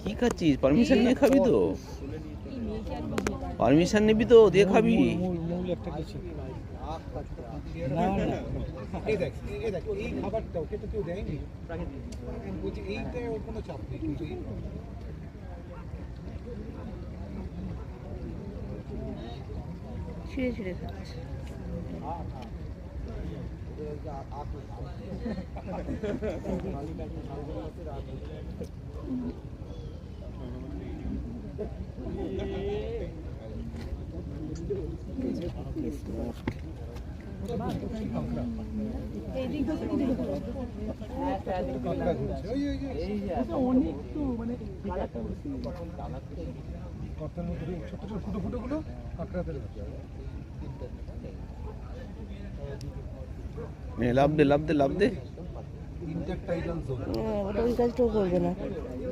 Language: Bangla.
কি খাচ্ছিস? পারমিশন নিয়ে খাবি তো? পারমিশন নিবি তো, দিয়ে খাবি। মূল একটা কিছু না না এই দেখ এই খাবারটা ওকে তো কেউ দেয়নি, আমি বলছি এইটা ওর কোনো চাপ নেই, কিন্তু ছিঁড়ে ছিঁড়ে খাচ্ছে। অনেক তো মানে কর্তার মতো ছোট ছোট ফুটো ফুটো গুলো কাঁকড়াতে লাভ দে লাভ দে লাভ দে। ইন্টারটাইডাল জোন ওটা ওই কাজটাও করবে না।